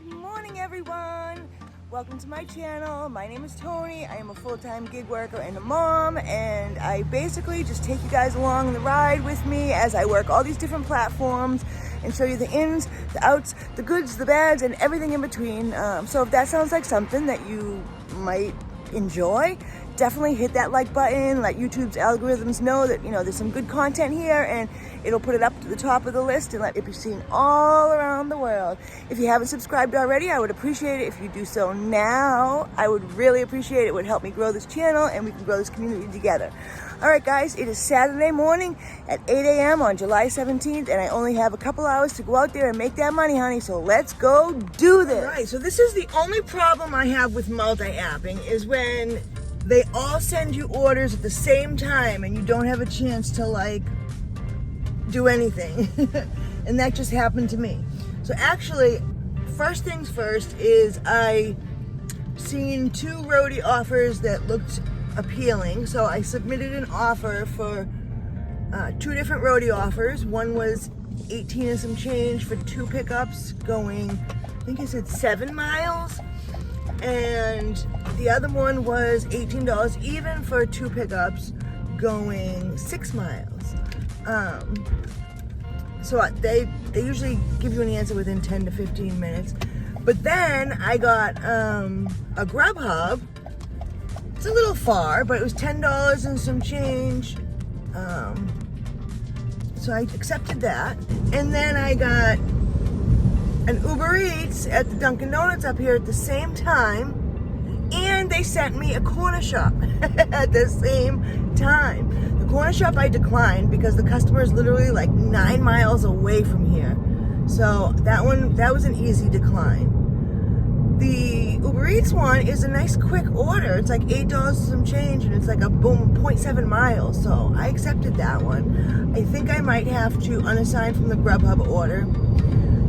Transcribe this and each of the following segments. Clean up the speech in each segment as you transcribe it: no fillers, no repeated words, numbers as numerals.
Good morning, everyone. Welcome to my channel. My name is Toni. I am a full-time gig worker and a mom, and I basically just take you guys along the ride with me as I work all these different platforms and show you the ins, the outs, the goods, the bads, and everything in between. So if that sounds like something that you might enjoy, definitely hit that like button. Let YouTube's algorithms know that, there's some good content here, and it'll put it up to the top of the list and let it be seen all around the world. If you haven't subscribed already, I would appreciate it if you do so now. I would really appreciate it. It would help me grow this channel and we can grow this community together. All right, guys, it is Saturday morning at 8 a.m. on July 17th, and I only have a couple hours to go out there and make that money, honey, so let's go do this. All right, so this is the only problem I have with multi-apping is when they all send you orders at the same time and you don't have a chance to do anything. And that just happened to me. So actually, first things first is I seen two Roadie offers that looked appealing. So I submitted an offer for two different Roadie offers. One was 18 and some change for two pickups going, I think I said 7 miles. And the other one was $18 even for two pickups going 6 miles. So they usually give you an answer within 10 to 15 minutes. But then I got a GRUBHUB. It's a little far, but it was $10 and some change. So I accepted that. And then I got an UberEats at the Dunkin' Donuts up here at the same time, and they sent me a CORNERSHOP at the same time. The CORNERSHOP I declined because the customer is literally 9 miles away from here. So that was an easy decline. The UberEats one is a nice quick order. It's $8 and some change, and it's a boom, 0.7 miles. So I accepted that one. I think I might have to unassign from the GRUBHUB order.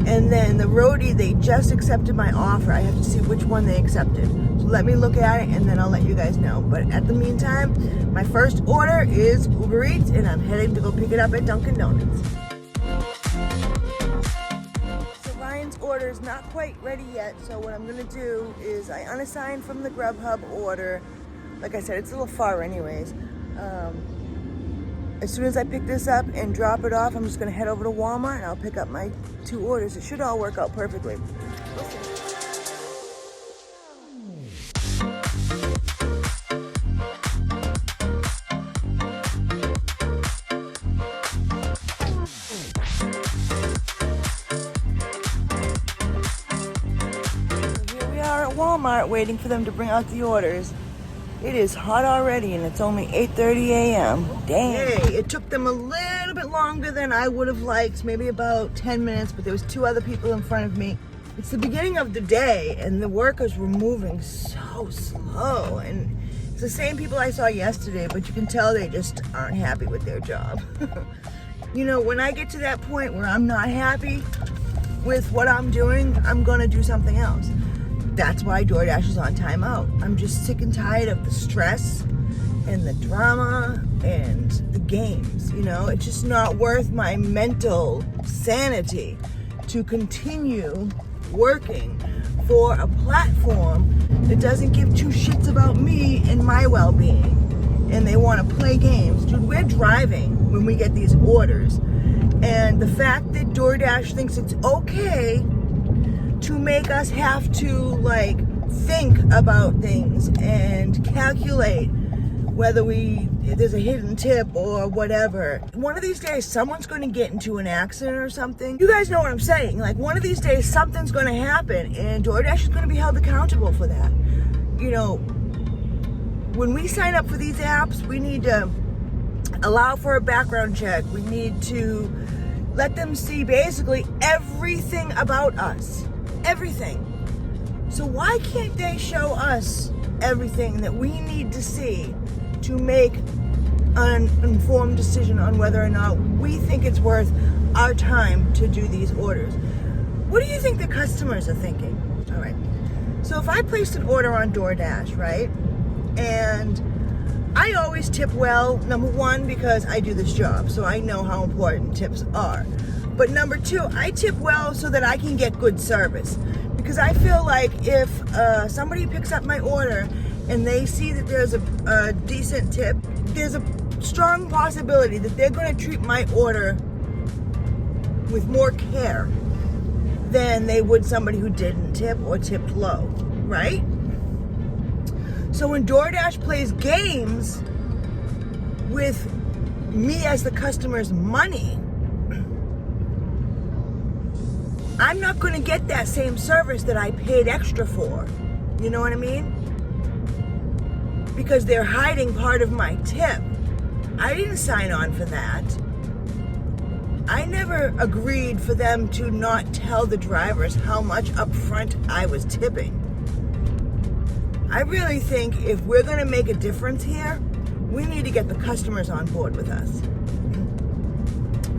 And then the Roadie, they just accepted my offer. I have to see which one they accepted. So let me look at it and then I'll let you guys know. But at the meantime, my first order is UberEats, and I'm heading to go pick it up at Dunkin' Donuts. So Ryan's order is not quite ready yet. So what I'm gonna do is I unassign from the GRUBHUB order. Like I said, it's a little far anyways. As soon as I pick this up and drop it off, I'm just gonna head over to Walmart and I'll pick up my two orders. It should all work out perfectly. So here we are at Walmart waiting for them to bring out the orders. It is hot already, and it's only 8:30 a.m. Dang. Hey, it took them a little bit longer than I would have liked, maybe about 10 minutes, but there was two other people in front of me. It's the beginning of the day, and the workers were moving so slow, and it's the same people I saw yesterday, but you can tell they just aren't happy with their job. When I get to that point where I'm not happy with what I'm doing, I'm gonna do something else. That's why DoorDash is on timeout. I'm just sick and tired of the stress and the drama and the games, It's just not worth my mental sanity to continue working for a platform that doesn't give two shits about me and my well-being. And they want to play games. Dude, we're driving when we get these orders. And the fact that DoorDash thinks it's okay to make us have to think about things and calculate whether there's a hidden tip or whatever. One of these days someone's going to get into an accident or something. You guys know what I'm saying. One of these days something's going to happen, and DoorDash is going to be held accountable for that. When we sign up for these apps, we need to allow for a background check. We need to let them see basically everything about us. Everything. So why can't they show us everything that we need to see to make an informed decision on whether or not we think it's worth our time to do these orders? What do you think the customers are thinking? All right. So if I placed an order on DoorDash, right? And I always tip well, number one, because I do this job, so I know how important tips are. But number two, I tip well so that I can get good service. Because I feel like if somebody picks up my order and they see that there's a decent tip, there's a strong possibility that they're going to treat my order with more care than they would somebody who didn't tip or tipped low, right? So when DoorDash plays games with me as the customer's money, I'm not going to get that same service that I paid extra for. You know what I mean? Because they're hiding part of my tip. I didn't sign on for that. I never agreed for them to not tell the drivers how much up front I was tipping. I really think if we're going to make a difference here, we need to get the customers on board with us.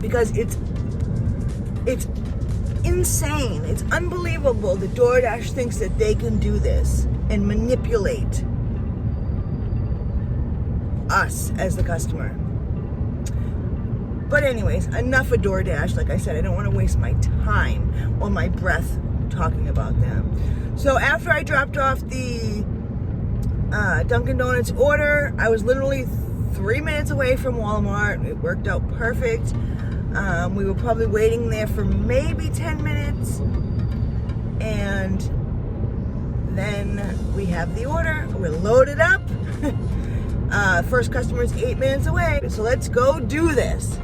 Because it's insane. It's unbelievable that DoorDash thinks that they can do this and manipulate us as the customer. But anyways, enough of DoorDash. Like I said, I don't want to waste my time or my breath talking about them. So after I dropped off the Dunkin' Donuts order, I was literally 3 minutes away from Walmart. It worked out perfect. We were probably waiting there for maybe 10 minutes. And then we have the order. We're loaded up. First customer is 8 minutes away. So let's go do this.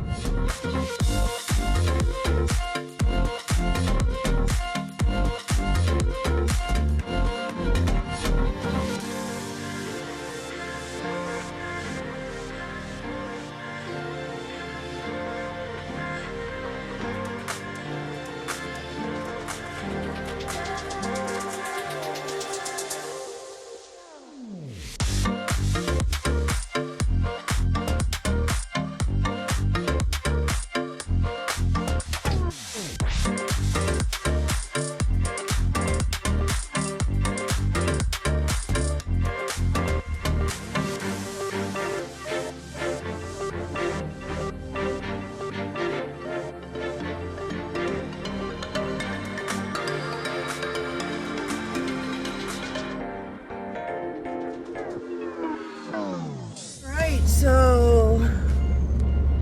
So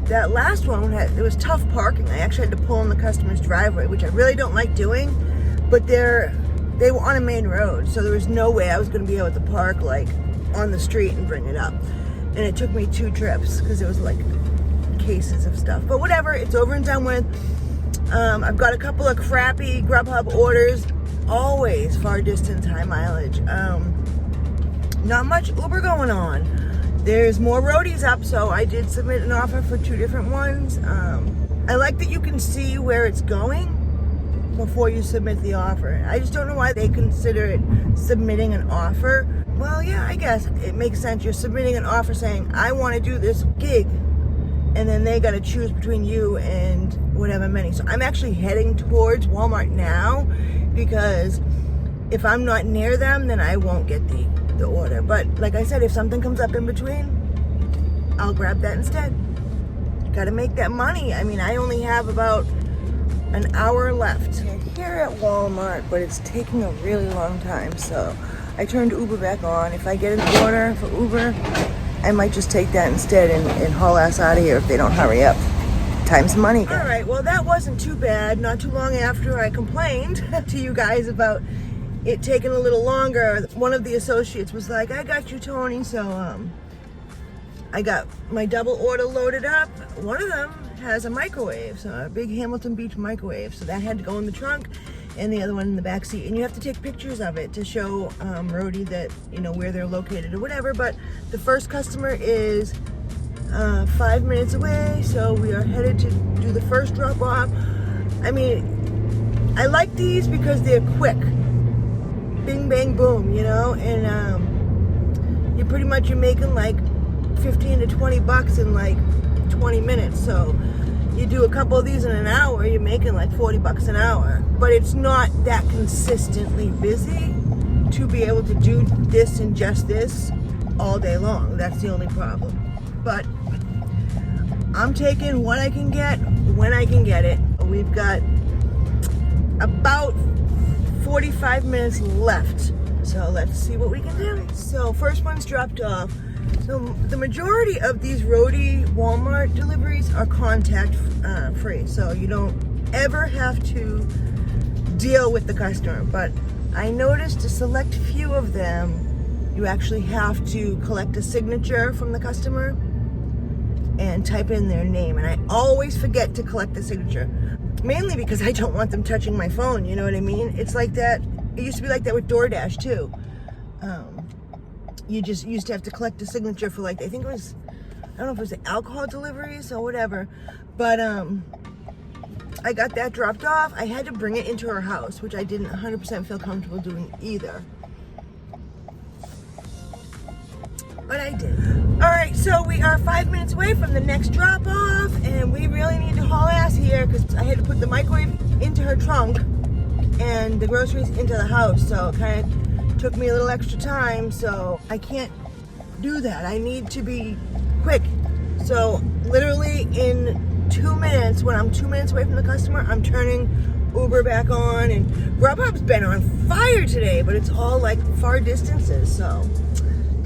that last one, it was tough parking. I actually had to pull in the customer's driveway, which I really don't like doing, but they were on a main road, so there was no way I was going to be able to park like on the street and bring it up. And it took me 2 trips because it was like cases of stuff. But whatever, it's over and done with. I've got a couple of crappy GRUBHUB orders, always far distance, high mileage. Not much Uber going on. There's more roadies up, so I did submit an offer for 2 different ones. I like that you can see where it's going before you submit the offer. I just don't know why they consider it submitting an offer. Well, yeah, I guess it makes sense. You're submitting an offer saying, I want to do this gig, and then they got to choose between you and whatever many. So I'm actually heading towards Walmart now, because if I'm not near them, then I won't get the order. But like I said, if something comes up in between, I'll grab that instead. Gotta make that money. I mean, I only have about an hour left. We're here at Walmart, but it's taking a really long time, so I turned Uber back on. If I get an order for Uber, I might just take that instead and haul ass out of here if they don't hurry up. Time's money. All right, well, that wasn't too bad. Not too long after I complained to you guys about it taking a little longer, one of the associates was like, I got you, Toni. So I got my double order loaded up. One of them has a microwave, so a big Hamilton Beach microwave. So that had to go in the trunk, and the other one in the back seat. And you have to take pictures of it to show Roadie that, you know, where they're located or whatever. But the first customer is 5 minutes away, so we are headed to do the first drop off. I mean, I like these because they're quick. Bing, bang, boom, you know, and you're making like 15 to 20 bucks in like 20 minutes. So you do a couple of these in an hour, you're making like 40 bucks an hour. But it's not that consistently busy to be able to do this and just this all day long. That's the only problem. But I'm taking what I can get when I can get it. We've got about 45 minutes left. So let's see what we can do. So first one's dropped off. So the majority of these Roadie Walmart deliveries are contact free. So you don't ever have to deal with the customer. But I noticed a select few of them, you actually have to collect a signature from the customer and type in their name. And I always forget to collect the signature. Mainly because I don't want them touching my phone, you know what I mean? It's like that, it used to be like that with DoorDash too. You just used to have to collect a signature for like, I think it was, I don't know if it was the alcohol deliveries or whatever. But I got that dropped off. I had to bring it into her house, which I didn't 100% feel comfortable doing either. But I did. All right, so we are 5 minutes away from the next drop off, and we really need to haul ass here because I had to put the microwave into her trunk and the groceries into the house. So it kind of took me a little extra time, so I can't do that. I need to be quick. So literally in 2 minutes, when I'm 2 minutes away from the customer, I'm turning Uber back on, and GRUBHUB's been on fire today, but it's all like far distances, so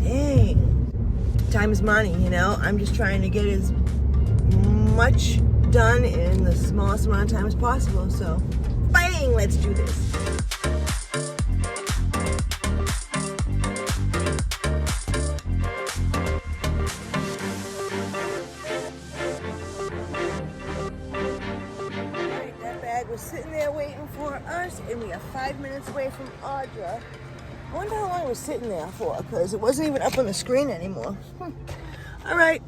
dang. Time is money, you know? I'm just trying to get as much done in the smallest amount of time as possible, so bang, let's do this. Alright, that bag was sitting there waiting for us, and we are 5 minutes away from Audra. I wonder how long it was sitting there for, because it wasn't even up on the screen anymore. All right,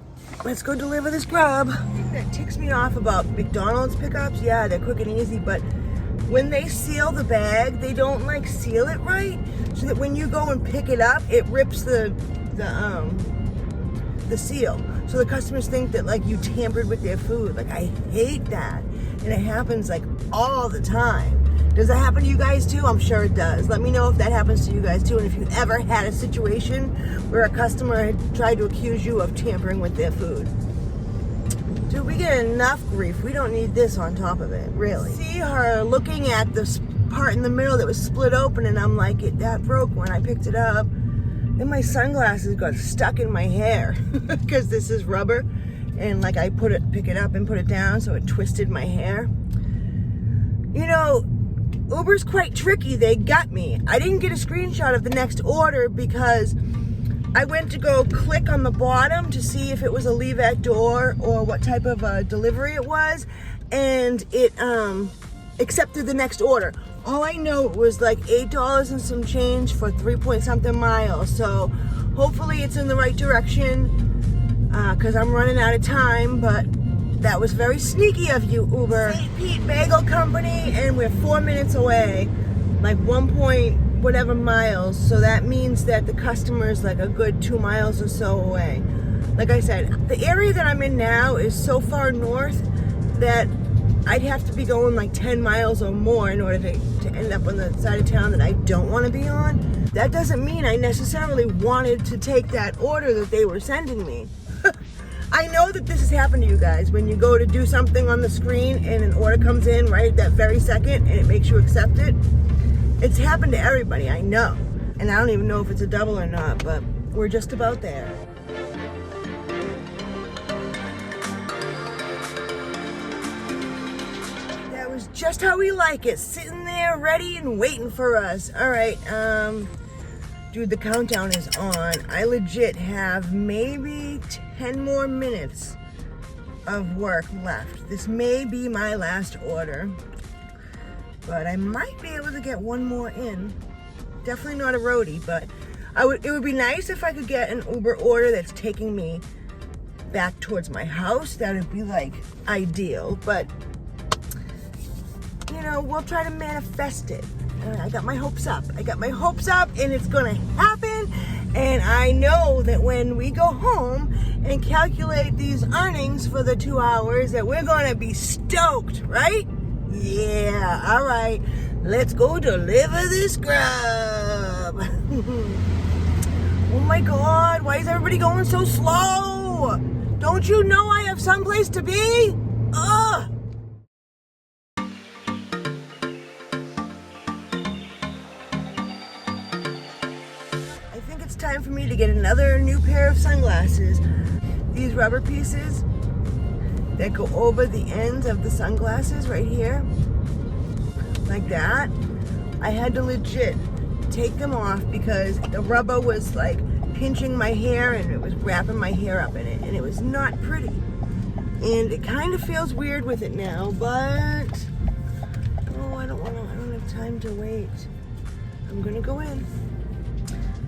let's go deliver this grub. That ticks me off about McDonald's pickups. Yeah, they're quick and easy, but when they seal the bag, they don't like seal it right, so that when you go and pick it up, it rips the seal. So the customers think that like you tampered with their food. Like I hate that, and it happens like all the time. Does that happen to you guys too? I'm sure it does. Let me know if that happens to you guys too, and if you've ever had a situation where a customer had tried to accuse you of tampering with their food. Dude, we get enough grief. We don't need this on top of it, really. See her looking at this part in the middle that was split open, and I'm like, that broke when I picked it up. Then my sunglasses got stuck in my hair because this is rubber, and like I pick it up and put it down, so it twisted my hair. You know, Uber's quite tricky. They got me. I didn't get a screenshot of the next order because I went to go click on the bottom to see if it was a leave at door or what type of a delivery it was, and it accepted the next order. All I know was like $8 and some change for 3-point-something miles. So hopefully it's in the right direction because I'm running out of time, but that was very sneaky of you, Uber. St. Pete Bagel Company, and we're 4 minutes away, like 1-point-whatever miles. So that means that the customer's like a good 2 miles or so away. Like I said, the area that I'm in now is so far north that I'd have to be going like 10 miles or more in order to end up on the side of town that I don't want to be on. That doesn't mean I necessarily wanted to take that order that they were sending me. I know that this has happened to you guys when you go to do something on the screen and an order comes in right at that very second and it makes you accept it. It's happened to everybody, I know. And I don't even know if it's a double or not, but we're just about there. That was just how we like it, sitting there ready and waiting for us. All right, dude, the countdown is on. I legit have maybe 10 more minutes of work left. This may be my last order, but I might be able to get one more in. Definitely not a Roadie, but it would be nice if I could get an Uber order that's taking me back towards my house. That would be like ideal, but you know, we'll try to manifest it. I got my hopes up. I got my hopes up, and it's gonna happen. And I know that when we go home and calculate these earnings for the 2 hours, that we're gonna be stoked, right? Yeah, all right. Let's go deliver this grub. Oh my God, why is everybody going so slow? Don't you know I have someplace to be? Ugh. time for me to get another new pair of sunglasses. These rubber pieces that go over the ends of the sunglasses right here, like that. I had to legit take them off because the rubber was like pinching my hair and it was wrapping my hair up in it, and it was not pretty. And it kind of feels weird with it now, but oh, I don't have time to wait. I'm gonna go in.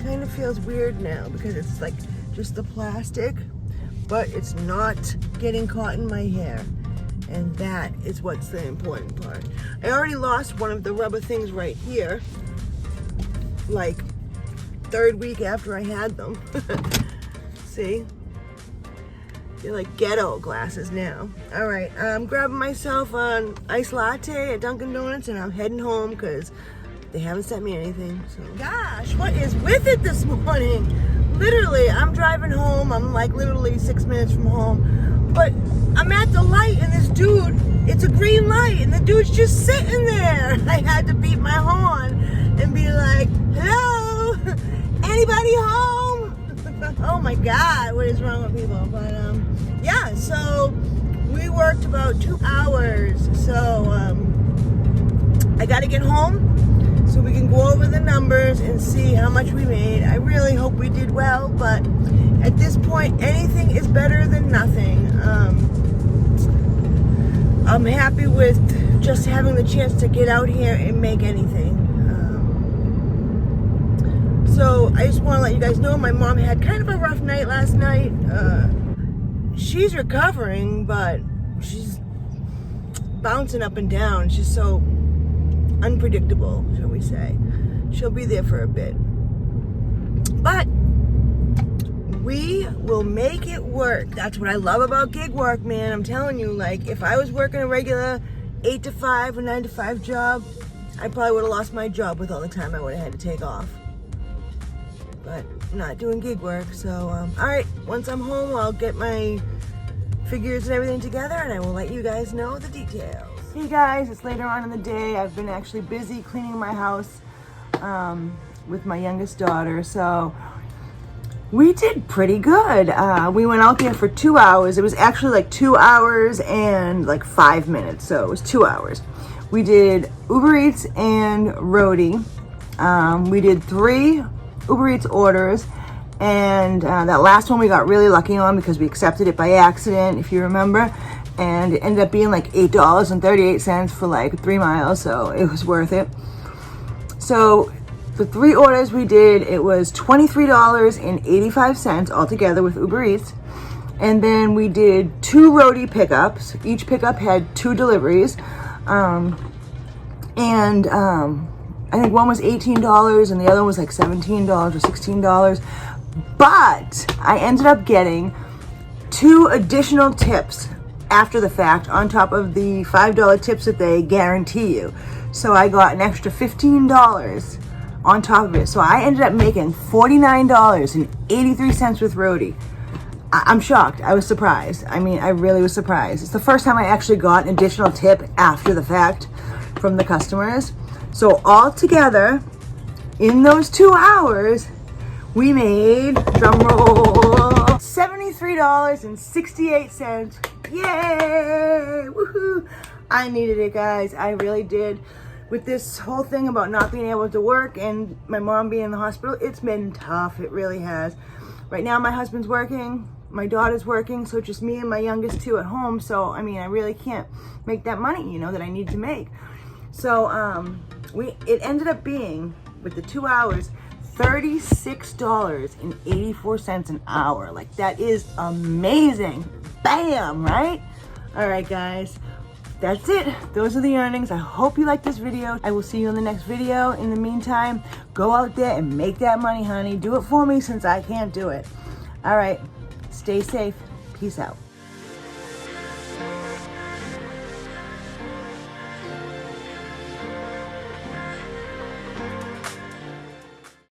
Kind of feels weird now because it's like just the plastic, but it's not getting caught in my hair. And that is what's the important part. I already lost one of the rubber things right here, like 3rd week after I had them. See? They're like ghetto glasses now. All right, I'm grabbing myself an iced latte at Dunkin' Donuts and I'm heading home because they haven't sent me anything. So, gosh, what is with it this morning? Literally, I'm driving home. I'm like literally 6 minutes from home. But I'm at the light and this dude, it's a green light and the dude's just sitting there. I had to beat my horn and be like, hello, anybody home? Oh my God, what is wrong with people? But yeah, so we worked about 2 hours. So I gotta get home so we can go over the numbers and see how much we made. I really hope we did well, but at this point, anything is better than nothing. I'm happy with just having the chance to get out here and make anything. So I just want to let you guys know my mom had kind of a rough night last night. She's recovering, but she's bouncing up and down. She's so unpredictable, shall we say. She'll be there for a bit. But we will make it work. That's what I love about gig work, man. I'm telling you, like, if I was working a regular 8 to 5 or 9 to 5 job, I probably would have lost my job with all the time I would have had to take off. But I'm not doing gig work, so all right, once I'm home, I'll get my figures and everything together and I will let you guys know the details. Hey guys, it's later on in the day. I've been actually busy cleaning my house with my youngest daughter, so we did pretty good. We went out there for 2 hours. It was actually like 2 hours and like 5 minutes, so it was 2 hours. We did UberEats and Roadie. We did 3 UberEats orders, and that last one we got really lucky on because we accepted it by accident, if you remember, and it ended up being like $8.38 for like 3 miles, so it was worth it. So the 3 orders we did, it was $23.85 altogether with UberEats, and then we did 2 Roadie pickups. Each pickup had 2 deliveries, I think one was $18 and the other was like $17 or $16. But I ended up getting 2 additional tips after the fact on top of the $5 tips that they guarantee you. So I got an extra $15 on top of it. So I ended up making $49.83 with Roadie. I'm shocked. I was surprised. I mean, I really was surprised. It's the first time I actually got an additional tip after the fact from the customers. So all together, in those 2 hours, we made, drum roll, $73.68. Yay! Woohoo! I needed it, guys. I really did. With this whole thing about not being able to work and my mom being in the hospital, it's been tough. It really has. Right now, my husband's working. My daughter's working, so it's just me and my youngest 2 at home. So, I mean, I really can't make that money, you know, that I need to make. So, it ended up being, with the 2 hours, $36.84 an hour. Like, that is amazing. Bam, right? All right, guys. That's it. Those are the earnings. I hope you like this video. I will see you in the next video. In the meantime, go out there and make that money, honey. Do it for me since I can't do it. All right. Stay safe. Peace out.